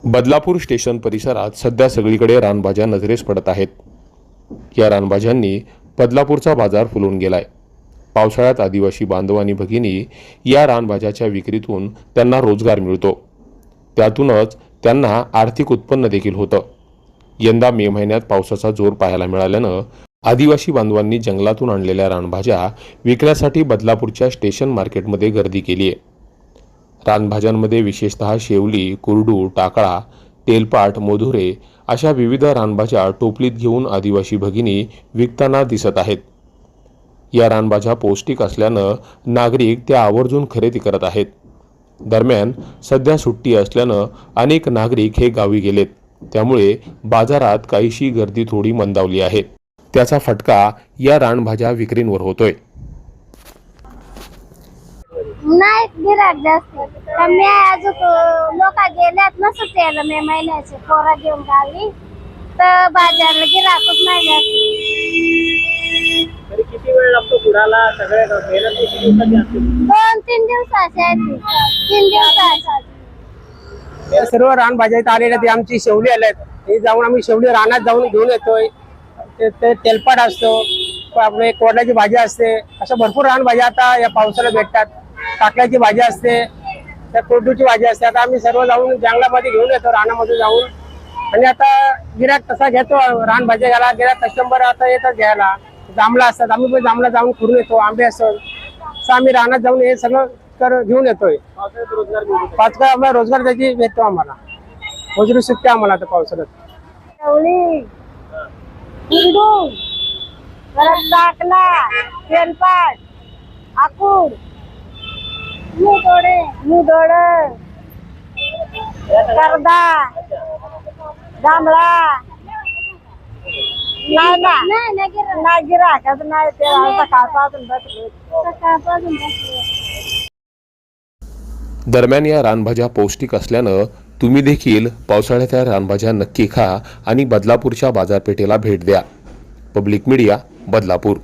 Badlapur station परिसरात सध्या सगळीकडे रानभाज्या नजरेस पडत आहेत। या रानभाज्यांनी बदलापूरचा बाजार फुलून गेलाय। पावसाळ्यात आदिवासी बांधव आणि भगिनी या रानभाज्याच्या विक्रीतून त्यांना रोजगार मिळतो, त्यातूनच त्यांना आर्थिक उत्पन्न देखील होतं। यंदा मे महिन्यात पावसाचा जोर पाहायला मिळाल्यानं आदिवासी बांधवांनी जंगलातून आणलेल्या रानभाज्या विकण्यासाठी बदलापूरच्या स्टेशन मार्केटमध्ये गर्दी केली आहे। रानभाज्यांमध्ये विशेषतः शेवली, कुरडू, टाकळा, तेलपाट, मोधुरे अशा विविध रानभाज्या टोपलीत घेऊन आदिवासी भगिनी विकताना दिसत आहेत। या रानभाज्या पौष्टिक असल्यानं नागरिक त्या आवर्जून खरेदी करत आहेत। दरम्यान सध्या सुट्टी असल्यानं अनेक नागरिक हे गावी गेलेत, त्यामुळे बाजारात काहीशी गर्दी थोडी मंदावली आहे। त्याचा फटका या रानभाज्या विक्रींवर होतोय। नाही गिराक जास्त कमी आहे। अजून लोक गेल्यात ना सुट्ट्याला मे महिन्याचे पोरा घेऊन गावी, तर बाजारला गिराकच नाही जास्त। तरी किती वेळ लागतो पुढाला? सगळे मेहनत किती दिवसाची असते? 2-3 दिवसाची आहे ती, 3 दिवसाची। या सर्व रानभाज्या इथं आलेल्या ते आमची शेवली आल्यात, हे जाऊन आम्ही शेवली रानात जाऊन घेऊन येतोय। ते तेलपाट असतो, आपले कोरड्याची भाजी असते, अशा भरपूर रानभाज्या आता या पावसाला भेटतात। टाकल्याची भाजी असते, त्या कोरडूची भाजी असते। आता आम्ही सर्व जाऊन जंगलामध्ये घेऊन येतो, रानामध्ये जाऊन। आणि आता गिराक तसा घेतो रानभाज्या घ्यायला, गिराक कस्टमर आता येतात घ्यायला। जांभळा असतात, आम्ही पण जांभळा जाऊन फिरून येतो। आंबे असतात, असं आम्ही रानात जाऊन हे सगळं घेऊन येतोय। पाच काय आम्हाला रोजगार त्याची भेटतो, आम्हाला मजुरी सुट्टी आम्हाला आता पावसाळ्यात। शेवली, कुरडू, परत टाकला, तेलपाट, आकूड, मुदोड, करदा, जांभळा नाही गिराकच नाही। ते सकाळपासून बसले। दरम्यान या रानभाज्या पौष्टिक असल्यानं तुम्ही देखील पावसाळ्यात या रानभाज्या नक्की खा आणि बदलापूरच्या बाजारपेठेला भेट द्या। Public media, Badlapur.